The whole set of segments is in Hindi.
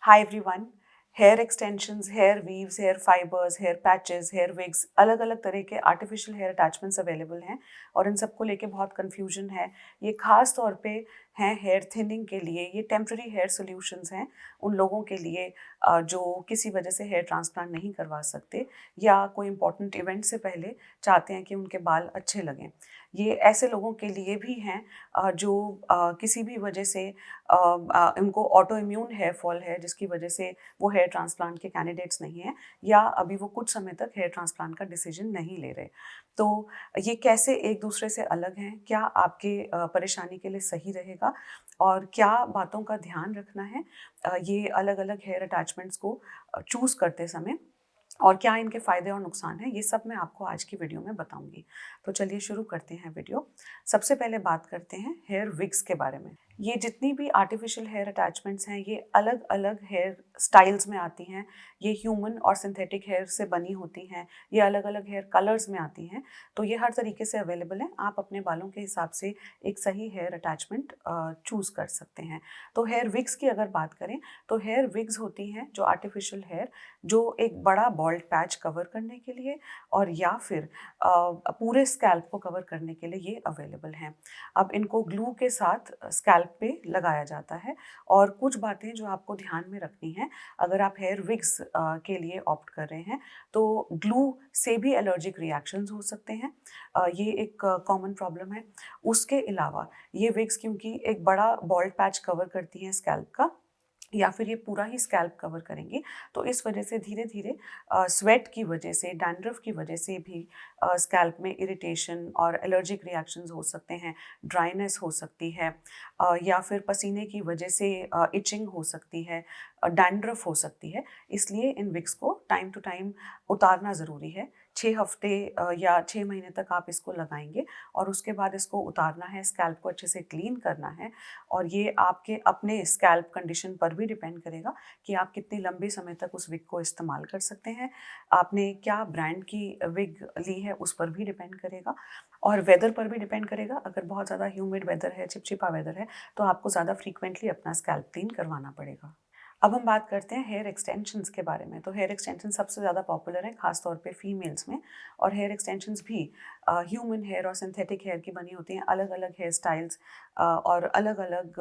हाय everyone. Hair extensions, hair weaves, hair fibres, hair patches, hair wigs, अलग अलग तरह के आर्टिफिशियल हेयर अटैचमेंट्स अवेलेबल हैं और इन सबको लेके बहुत कंफ्यूजन है। ये खास तौर पे हैं हेयर थिनिंग के लिए, ये टेम्पररी हेयर सॉल्यूशंस हैं उन लोगों के लिए जो किसी वजह से हेयर ट्रांसप्लांट नहीं करवा सकते या कोई इंपॉर्टेंट इवेंट से पहले चाहते हैं कि उनके बाल अच्छे लगें। ये ऐसे लोगों के लिए भी हैं जो किसी भी वजह से इनको ऑटो इम्यून हेयर फॉल है जिसकी वजह से वो हेयर ट्रांसप्लांट के कैंडिडेट्स नहीं हैं या अभी वो कुछ समय तक हेयर ट्रांसप्लांट का डिसीजन नहीं ले रहे। तो ये कैसे एक दूसरे से अलग हैं, क्या आपके परेशानी के लिए सही रहेगा और क्या बातों का ध्यान रखना है ये अलग अलग हेयर अटैचमेंट्स को चूज़ करते समय, और क्या इनके फ़ायदे और नुकसान हैं, ये सब मैं आपको आज की वीडियो में बताऊंगी। तो चलिए शुरू करते हैं वीडियो। सबसे पहले बात करते हैं हेयर विग्स के बारे में। ये जितनी भी आर्टिफिशियल हेयर अटैचमेंट्स हैं ये अलग अलग हेयर स्टाइल्स में आती हैं। ये ह्यूमन और सिंथेटिक हेयर से बनी होती हैं, ये अलग अलग हेयर कलर्स में आती हैं। तो ये हर तरीके से अवेलेबल हैं, आप अपने बालों के हिसाब से एक सही हेयर अटैचमेंट चूज़ कर सकते हैं। तो हेयर विग्स की अगर बात करें तो हेयर विग्स होती हैं जो आर्टिफिशियल हेयर जो एक बड़ा बॉल्ड पैच कवर करने के लिए और या फिर पूरे स्कैल्प को कवर करने के लिए ये अवेलेबल हैं। अब इनको ग्लू के साथ स्कैल्प पे लगाया जाता है। और कुछ बातें जो आपको ध्यान में रखनी है अगर आप हेयर विग्स के लिए ऑप्ट कर रहे हैं तो ग्लू से भी एलर्जिक रिएक्शंस हो सकते हैं। ये एक कॉमन प्रॉब्लम है। उसके अलावा ये विग्स क्योंकि एक बड़ा बॉल्ड पैच कवर करती हैं स्कैल्प का या फिर ये पूरा ही स्कैल्प कवर करेंगे, तो इस वजह से धीरे धीरे स्वेट की वजह से, डैंड्रफ की वजह से भी स्कैल्प में इरिटेशन और एलर्जिक रिएक्शंस हो सकते हैं, ड्राइनेस हो सकती है या फिर पसीने की वजह से इचिंग हो सकती है, डैंड्रफ हो सकती है। इसलिए इन विक्स को टाइम टू टाइम उतारना ज़रूरी है। 6 हफ्ते या 6 महीने तक आप इसको लगाएंगे और उसके बाद इसको उतारना है, स्कैल्प को अच्छे से क्लीन करना है। और ये आपके अपने स्कैल्प कंडीशन पर भी डिपेंड करेगा कि आप कितनी लंबे समय तक उस विग को इस्तेमाल कर सकते हैं, आपने क्या ब्रांड की विग ली है उस पर भी डिपेंड करेगा और वेदर पर भी डिपेंड करेगा। अगर बहुत ज़्यादा ह्यूमिड वेदर है, चिपचिपा वेदर है, तो आपको ज़्यादा फ्रीक्वेंटली अपना स्कैल्प क्लीन करवाना पड़ेगा। अब हम बात करते हैं हेयर एक्सटेंशंस के बारे में। तो हेयर एक्सटेंशन सबसे ज़्यादा पॉपुलर है खासतौर पे फीमेल्स में, और हेयर एक्सटेंशंस भी ह्यूमन हेयर और सिंथेटिक हेयर की बनी होती हैं। अलग अलग हेयर स्टाइल्स और अलग अलग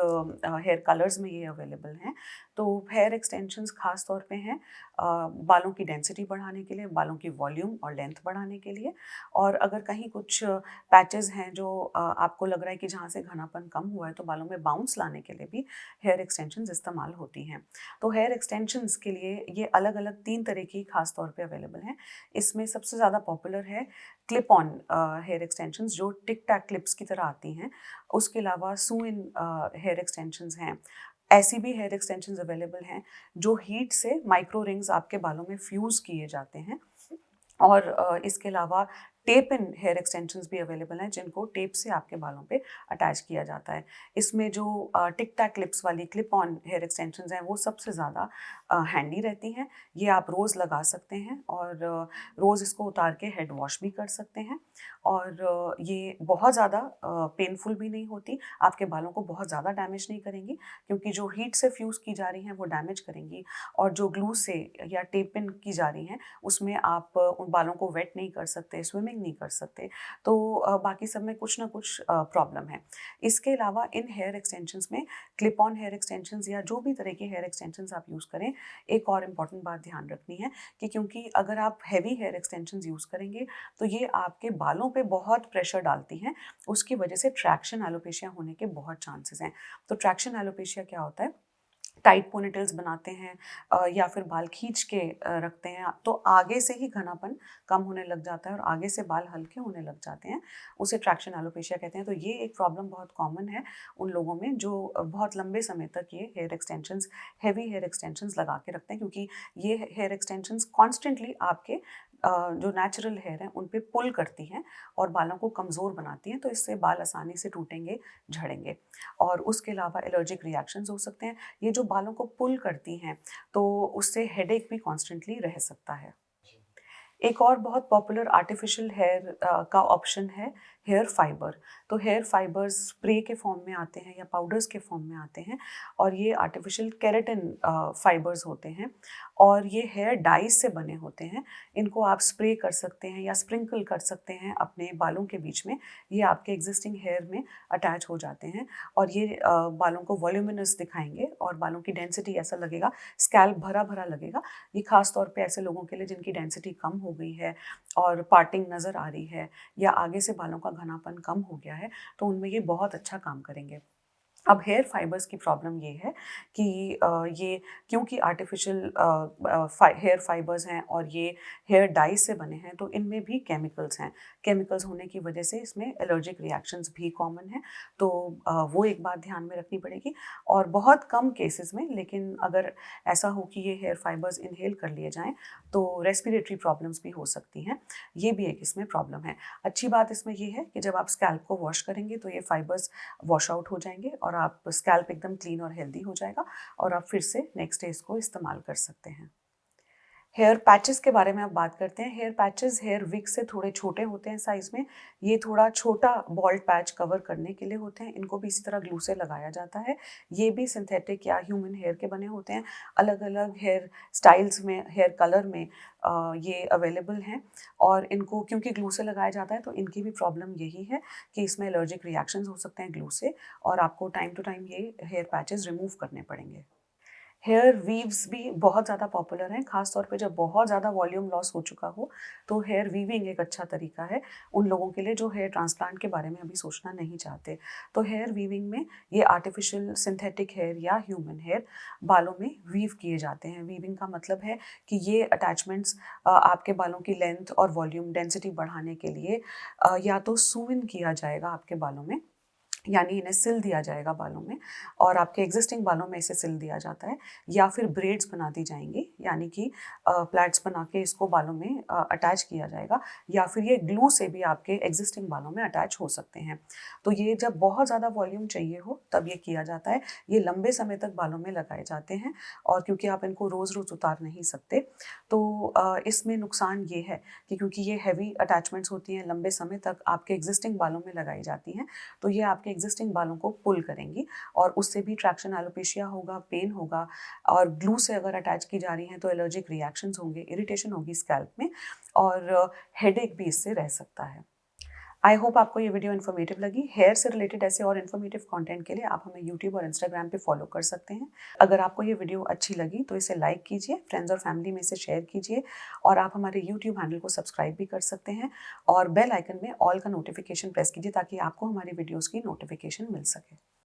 हेयर कलर्स में ये अवेलेबल हैं। तो हेयर एक्सटेंशंस खास तौर पे हैं बालों की डेंसिटी बढ़ाने के लिए, बालों की वॉल्यूम और लेंथ बढ़ाने के लिए। और अगर कहीं कुछ पैचेस हैं जो आपको लग रहा है कि जहाँ से घनापन कम हुआ है, तो बालों में बाउंस लाने के लिए भी हेयर एक्सटेंशंस इस्तेमाल होती हैं। तो हेयर एक्सटेंशंस के लिए ये अलग अलग 3 तरह की खास तौर पे अवेलेबल हैं। इसमें सबसे ज़्यादा पॉपुलर है क्लिप ऑन हेयर एक्सटेंशंस जो टिक टैक क्लिप्स की तरह आती हैं। उसके अलावा सू इन हेयर एक्सटेंशंस हैं। ऐसी भी हेयर एक्सटेंशंस अवेलेबल हैं जो हीट से माइक्रो रिंग्स आपके बालों में फ्यूज़ किए जाते हैं। और इसके अलावा टेप इन हेयर एक्सटेंशंस भी अवेलेबल हैं जिनको टेप से आपके बालों पे अटैच किया जाता है। इसमें जो टिक टैक क्लिप्स वाली क्लिप ऑन हेयर एक्सटेंशंस हैं वो सबसे ज़्यादा हैंडी रहती हैं। ये आप रोज़ लगा सकते हैं और रोज़ इसको उतार के हेड वॉश भी कर सकते हैं। और ये बहुत ज़्यादा पेनफुल भी नहीं होती, आपके बालों को बहुत ज़्यादा डैमेज नहीं करेंगी क्योंकि जो हीट से फ्यूज़ की जा रही हैं वो डैमेज करेंगी, और जो ग्लू से या टेप इन की जा रही हैं उसमें आप उन बालों को वेट नहीं कर सकते, स्विमिंग नहीं कर सकते। तो बाकी सब में कुछ ना कुछ प्रॉब्लम है। इसके अलावा इन हेयर एक्सटेंशंस में क्लिप ऑन हेयर एक्सटेंशंस या जो भी तरह के हेयर एक्सटेंशंस आप यूज़ करें, एक और इम्पॉर्टेंट बात ध्यान रखनी है कि क्योंकि अगर आप हैवी हेयर एक्सटेंशंस यूज़ करेंगे तो ये आपके बालों पे बहुत प्रेशर डालती हैं। उसकी वजह से ट्रैक्शन एलोपेशिया होने के बहुत चांसेस हैं। तो ट्रैक्शन एलोपेशिया क्या होता है? टाइट पोनीटेल्स बनाते हैं या फिर बाल खींच के रखते हैं, तो आगे से ही घनापन कम होने लग जाता है और आगे से बाल हल्के होने लग जाते हैं। उसे ट्रैक्शन एलोपेशिया कहते हैं। तो ये एक प्रॉब्लम बहुत कॉमन है उन लोगों में जो बहुत लंबे समय तक ये hair extensions, heavy hair extensions लगा के रखते हैं, क्योंकि ये हेयर एक्सटेंशंस कॉन्स्टेंटली आपके जो नेचुरल हेयर हैं उन पे पुल करती हैं और बालों को कमज़ोर बनाती हैं। तो इससे बाल आसानी से टूटेंगे, झड़ेंगे। और उसके अलावा एलर्जिक रिएक्शंस हो सकते हैं। ये जो बालों को पुल करती हैं तो उससे हेडेक भी कॉन्स्टेंटली रह सकता है। एक और बहुत पॉपुलर आर्टिफिशियल हेयर का ऑप्शन है हेयर फाइबर। तो हेयर फाइबर्स स्प्रे के फॉर्म में आते हैं या पाउडर्स के फॉर्म में आते हैं, और ये आर्टिफिशियल केराटिन फाइबर्स होते हैं, और ये हेयर डाइज से बने होते हैं। इनको आप स्प्रे कर सकते हैं या स्प्रिंकल कर सकते हैं अपने बालों के बीच में। ये आपके एग्जिस्टिंग हेयर में अटैच हो जाते हैं, और ये बालों को वॉल्यूमिनस दिखाएंगे और बालों की डेंसिटी ऐसा लगेगा, स्कैल्प भरा भरा लगेगा। ये खास तौर पे ऐसे लोगों के लिए जिनकी डेंसिटी कम हो गई है और पार्टिंग नज़र आ रही है, या आगे से बालों का घनापन कम हो गया है, तो उनमें ये बहुत अच्छा काम करेंगे। अब हेयर फाइबर्स की प्रॉब्लम ये है कि ये क्योंकि आर्टिफिशियल हेयर फाइबर्स हैं और ये हेयर डाई से बने हैं, तो इनमें भी केमिकल्स हैं। केमिकल्स होने की वजह से इसमें एलर्जिक रिएक्शंस भी कॉमन हैं, तो वो एक बात ध्यान में रखनी पड़ेगी। और बहुत कम केसेस में, लेकिन अगर ऐसा हो कि ये हेयर फाइबर्स इनहेल कर लिए जाएं, तो रेस्पिरेटरी प्रॉब्लम्स भी हो सकती हैं। ये भी एक इसमें प्रॉब्लम है। अच्छी बात इसमें ये है कि जब आप स्कैल्प को वॉश करेंगे तो ये फाइबर्स वॉश आउट हो जाएंगे और आप स्कैल्प एकदम क्लीन और हेल्दी हो जाएगा, और आप फिर से नेक्स्ट डे इसको इस्तेमाल कर सकते हैं। हेयर पैचेस के बारे में आप बात करते हैं। हेयर पैचेस हेयर विग से थोड़े छोटे होते हैं साइज़ में। ये थोड़ा छोटा बॉल्ड पैच कवर करने के लिए होते हैं। इनको भी इसी तरह ग्लू से लगाया जाता है। ये भी सिंथेटिक या ह्यूमन हेयर के बने होते हैं। अलग अलग हेयर स्टाइल्स में, हेयर कलर में ये अवेलेबल हैं, और इनको क्योंकि ग्लू से लगाया जाता है तो इनकी भी प्रॉब्लम यही है कि इसमें एलर्जिक रिएक्शंस हो सकते हैं ग्लू से, और आपको टाइम टू टाइम ये हेयर पैचेस रिमूव करने पड़ेंगे। हेयर वीव्स भी बहुत ज़्यादा पॉपुलर हैं, ख़ास तौर पे जब बहुत ज़्यादा वॉल्यूम लॉस हो चुका हो, तो हेयर वीविंग एक अच्छा तरीका है उन लोगों के लिए जो हेयर ट्रांसप्लांट के बारे में अभी सोचना नहीं चाहते। तो हेयर वीविंग में ये आर्टिफिशियल सिंथेटिक हेयर या ह्यूमन हेयर बालों में वीव किए जाते हैं। वीविंग का मतलब है कि ये अटैचमेंट्स आपके बालों की लेंथ और वॉल्यूम डेंसिटी बढ़ाने के लिए या तो सूव इन किया जाएगा आपके बालों में, यानी इन्हें सिल दिया जाएगा बालों में, और आपके एग्जिस्टिंग बालों में इसे सिल दिया जाता है, या फिर ब्रेड्स बना दी जाएंगी, यानी कि प्लैट्स बना के इसको बालों में अटैच किया जाएगा, या फिर ये ग्लू से भी आपके एग्जिस्टिंग बालों में अटैच हो सकते हैं। तो ये जब बहुत ज़्यादा वॉल्यूम चाहिए हो तब ये किया जाता है। ये लंबे समय तक बालों में लगाए जाते हैं, और क्योंकि आप इनको रोज़ रोज़ उतार नहीं सकते, तो इसमें नुकसान ये है कि क्योंकि ये हैवी अटैचमेंट्स होती हैं, लंबे समय तक आपके एग्जिस्टिंग बालों में लगाई जाती हैं, तो ये आपके एग्जिस्टिंग बालों को पुल करेंगी, और उससे भी ट्रैक्शन एलोपेशिया होगा, पेन होगा, और ग्लू से अगर अटैच की जा रही हैं तो एलर्जिक रिएक्शंस होंगे, इरिटेशन होगी स्कैल्प में, और हेडेक भी इससे रह सकता है। आई होप आपको ये वीडियो इन्फॉर्मेटिव लगी। हेयर से रिलेटेड ऐसे और इन्फॉर्मेटिव कंटेंट के लिए आप हमें यूट्यूब और इंस्टाग्राम पे फॉलो कर सकते हैं। अगर आपको ये वीडियो अच्छी लगी तो इसे लाइक कीजिए, फ्रेंड्स और फैमिली में इसे शेयर कीजिए, और आप हमारे यूट्यूब हैंडल को सब्सक्राइब भी कर सकते हैं, और बेल आइकन में ऑल का नोटिफिकेशन प्रेस कीजिए ताकि आपको हमारी वीडियोज़ की नोटिफिकेशन मिल सके।